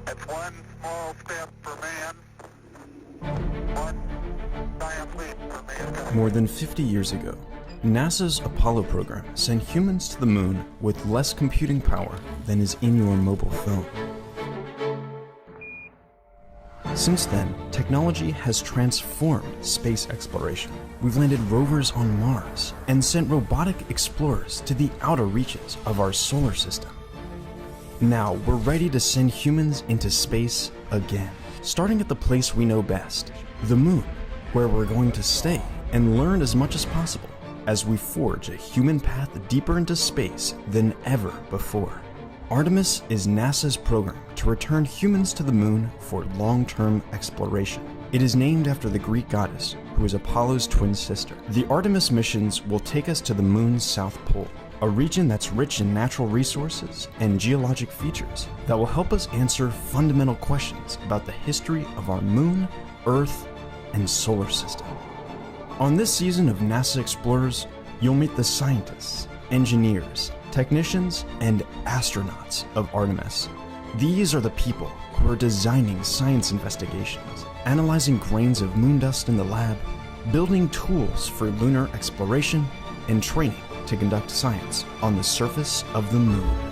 It's one small step for man, one giant leap for mankind. More than 50 years ago, NASA's Apollo program sent humans to the moon with less computing power than is in your mobile phone. Since then, technology has transformed space exploration. We've landed rovers on Mars and sent robotic explorers to the outer reaches of our solar system. Now, we're ready to send humans into space again, starting at the place we know best, the moon, where we're going to stay and learn as much as possible as we forge a human path deeper into space than ever before. Artemis is NASA's program to return humans to the moon for long-term exploration. It is named after the Greek goddess, who is Apollo's twin sister. The Artemis missions will take us to the moon's south pole, a region that's rich in natural resources and geologic features that will help us answer fundamental questions about the history of our moon, Earth, and solar system. On this season of NASA Explorers, you'll meet the scientists, engineers, technicians, and astronauts of Artemis. These are the people who are designing science investigations, analyzing grains of moon dust in the lab, building tools for lunar exploration, and training to conduct science on the surface of the moon.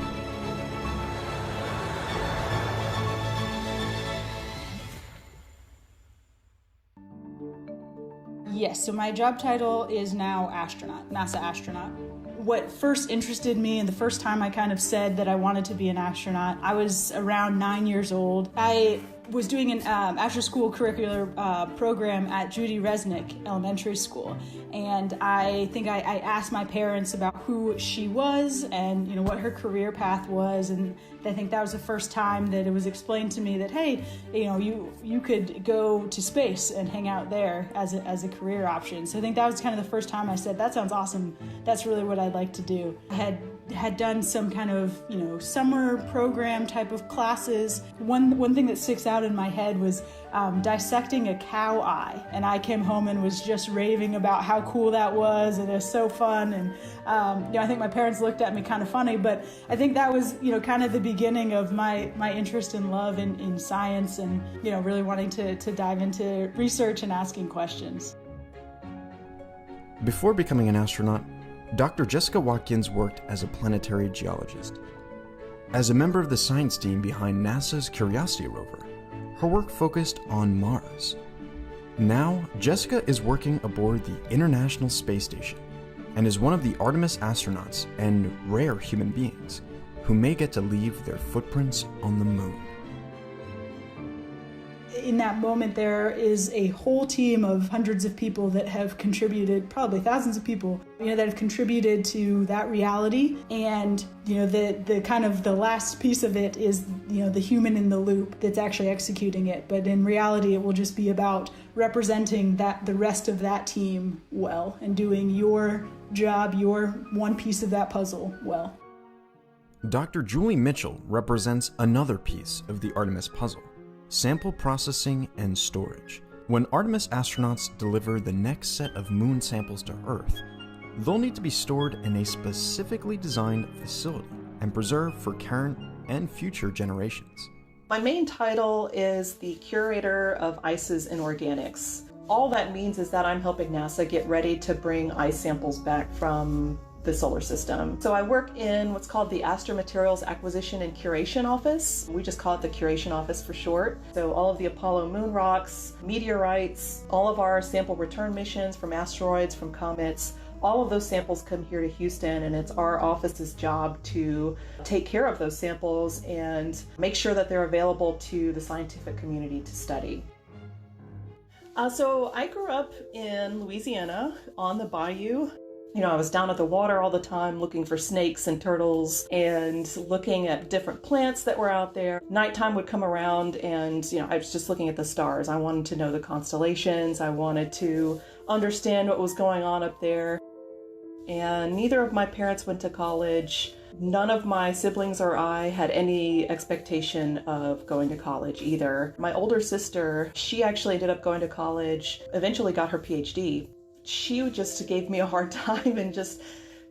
Yes, so my job title is now astronaut, NASA astronaut. What first interested me and the first time I kind of said that I wanted to be an astronaut, I was around 9 years old. I was doing an after-school curricular program at Judy Resnick Elementary School, and I think I asked my parents about who she was and what her career path was, and I think that was the first time that it was explained to me that, hey, you could go to space and hang out there as a career option. So I think that was kind of the first time I said, that sounds awesome. That's really what I'd like to do. I had done some kind of summer program type of classes. One thing that sticks out in my head was dissecting a cow eye, and I came home and was just raving about how cool that was, and it was so fun. And I think my parents looked at me kind of funny, but I think that was kind of the beginning of my interest and love in science, and really wanting to dive into research and asking questions. Before becoming an astronaut, Dr. Jessica Watkins worked as a planetary geologist. As a member of the science team behind NASA's Curiosity rover, her work focused on Mars. Now, Jessica is working aboard the International Space Station and is one of the Artemis astronauts and rare human beings who may get to leave their footprints on the moon. In that moment, there is a whole team of hundreds of people that have contributed, probably thousands of people, that have contributed to that reality. And, the kind of the last piece of it is, the human in the loop that's actually executing it. But in reality, it will just be about representing the rest of that team well and doing your job, your one piece of that puzzle well. Dr. Julie Mitchell represents another piece of the Artemis puzzle: sample processing and storage. When Artemis astronauts deliver the next set of moon samples to Earth, they'll need to be stored in a specifically designed facility and preserved for current and future generations. My main title is the Curator of Ices and Organics. All that means is that I'm helping NASA get ready to bring ice samples back from the solar system. So I work in what's called the Astromaterials Acquisition and Curation Office. We just call it the Curation Office for short. So all of the Apollo moon rocks, meteorites, all of our sample return missions from asteroids, from comets, all of those samples come here to Houston, and it's our office's job to take care of those samples and make sure that they're available to the scientific community to study. So I grew up in Louisiana on the bayou. I was down at the water all the time looking for snakes and turtles and looking at different plants that were out there. Nighttime would come around and, I was just looking at the stars. I wanted to know the constellations. I wanted to understand what was going on up there. And neither of my parents went to college. None of my siblings or I had any expectation of going to college either. My older sister, she actually ended up going to college, eventually got her PhD. She just gave me a hard time and just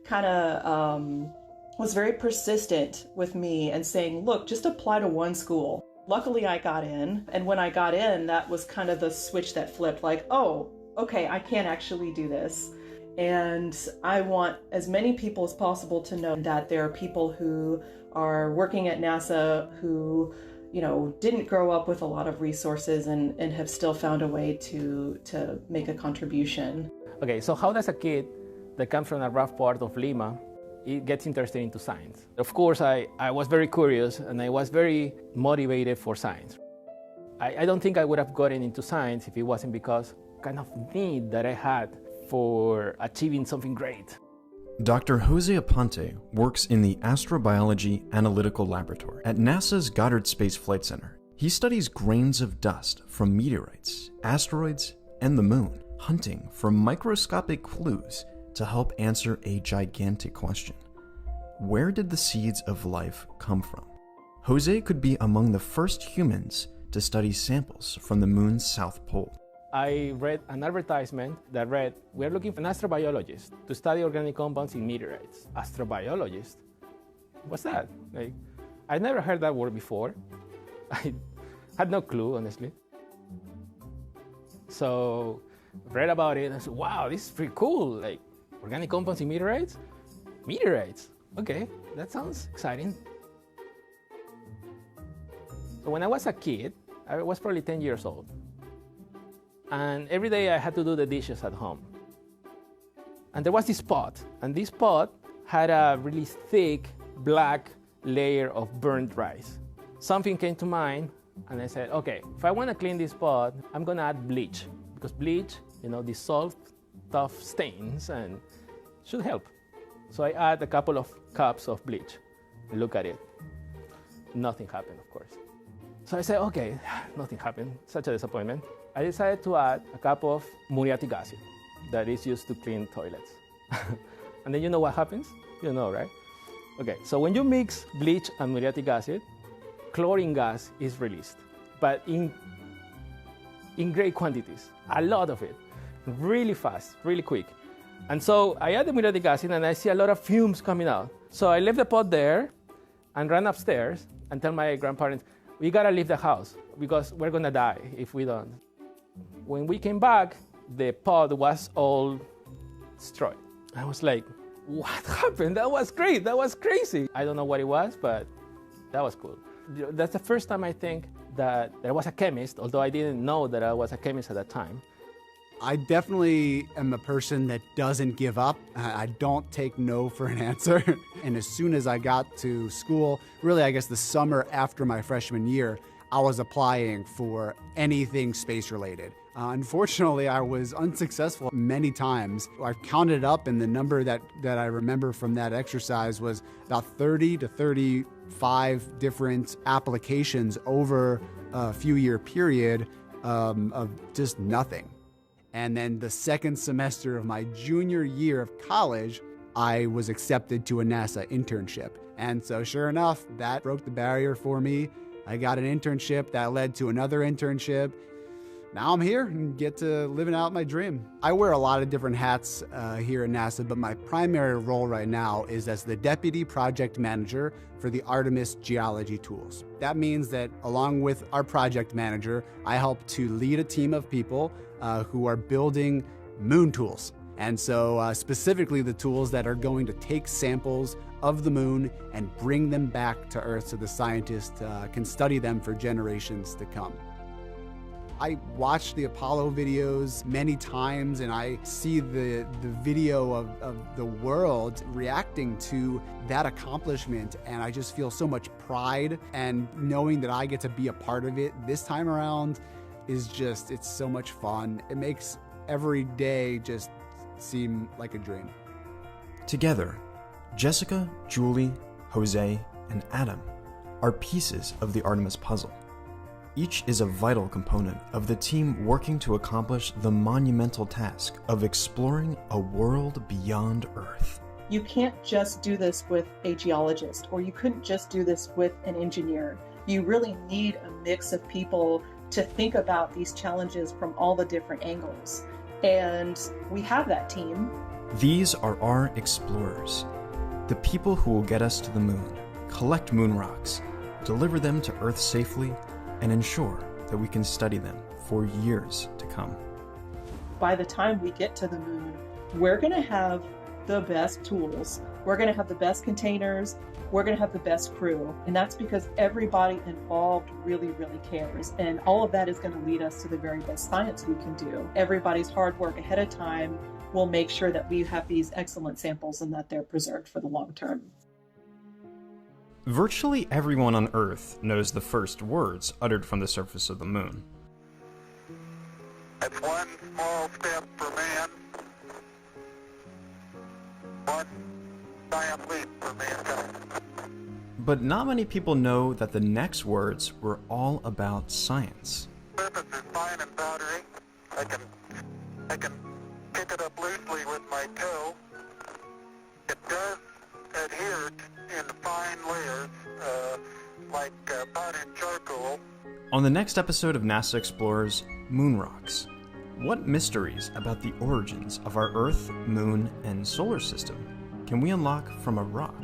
kind of was very persistent with me and saying, look, just apply to one school. Luckily, I got in. And when I got in, that was kind of the switch that flipped, like, oh, okay, I can actually do this. And I want as many people as possible to know that there are people who are working at NASA who, didn't grow up with a lot of resources and have still found a way to make a contribution. Okay, so how does a kid that comes from a rough part of Lima gets interested into science? Of course, I was very curious and I was very motivated for science. I don't think I would have gotten into science if it wasn't because kind of need that I had for achieving something great. Dr. Jose Aponte works in the Astrobiology Analytical Laboratory at NASA's Goddard Space Flight Center. He studies grains of dust from meteorites, asteroids, and the moon, hunting for microscopic clues to help answer a gigantic question. Where did the seeds of life come from? Jose could be among the first humans to study samples from the moon's south pole. I read an advertisement that read, "We're looking for an astrobiologist to study organic compounds in meteorites." Astrobiologist? What's that? I never heard that word before. I had no clue, honestly. So I read about it and I said, wow, this is pretty cool. Organic compounds in meteorites? Meteorites, okay, that sounds exciting. So when I was a kid, I was probably 10 years old. And every day I had to do the dishes at home. And there was this pot, and this pot had a really thick black layer of burnt rice. Something came to mind, and I said, okay, if I want to clean this pot, I'm going to add bleach, because bleach, dissolves tough stains and should help. So I add a couple of cups of bleach. Look at it. Nothing happened, of course. So I said, okay, nothing happened. Such a disappointment. I decided to add a cup of muriatic acid that is used to clean toilets. And then you know what happens? You know, right? Okay, so when you mix bleach and muriatic acid, chlorine gas is released, but in great quantities, a lot of it, really fast, really quick. And so I add the muriatic acid and I see a lot of fumes coming out. So I left the pot there and ran upstairs and tell my grandparents, we gotta leave the house because we're gonna die if we don't. When we came back, the pot was all destroyed. I was like, what happened? That was great, that was crazy. I don't know what it was, but that was cool. That's the first time I think that there was a chemist, although I didn't know that I was a chemist at that time. I definitely am a person that doesn't give up. I don't take no for an answer. And as soon as I got to school, really I guess the summer after my freshman year, I was applying for anything space related. Unfortunately, I was unsuccessful many times. I've counted up, and the number that I remember from that exercise was about 30 to 35 different applications over a few year period of just nothing. And then the second semester of my junior year of college, I was accepted to a NASA internship. And so sure enough, that broke the barrier for me. I got an internship that led to another internship. Now I'm here and get to living out my dream. I wear a lot of different hats here at NASA, but my primary role right now is as the Deputy Project Manager for the Artemis geology tools. That means that along with our project manager, I help to lead a team of people who are building moon tools. And so specifically the tools that are going to take samples of the moon and bring them back to Earth so the scientists can study them for generations to come. I watch the Apollo videos many times, and I see the video of the world reacting to that accomplishment, and I just feel so much pride, and knowing that I get to be a part of it this time around is just, it's so much fun. It makes every day just seem like a dream. Together, Jessica, Julie, Jose, and Adam are pieces of the Artemis puzzle. Each is a vital component of the team working to accomplish the monumental task of exploring a world beyond Earth. You can't just do this with a geologist, or you couldn't just do this with an engineer. You really need a mix of people to think about these challenges from all the different angles. And we have that team. These are our explorers, the people who will get us to the moon, collect moon rocks, deliver them to Earth safely, and ensure that we can study them for years to come. By the time we get to the moon, we're going to have the best tools. We're going to have the best containers. We're going to have the best crew. And that's because everybody involved really, really cares. And all of that is going to lead us to the very best science we can do. Everybody's hard work ahead of time will make sure that we have these excellent samples and that they're preserved for the long term. Virtually everyone on Earth knows the first words uttered from the surface of the moon. It's one small step for man, one giant leap for mankind. But not many people know that the next words were all about science. Surface is fine and powdery. I can pick it up loosely with my toe. It does adhere in fine layers, like powdered charcoal. On the next episode of NASA Explores Moon Rocks, what mysteries about the origins of our Earth, Moon, and solar system can we unlock from a rock?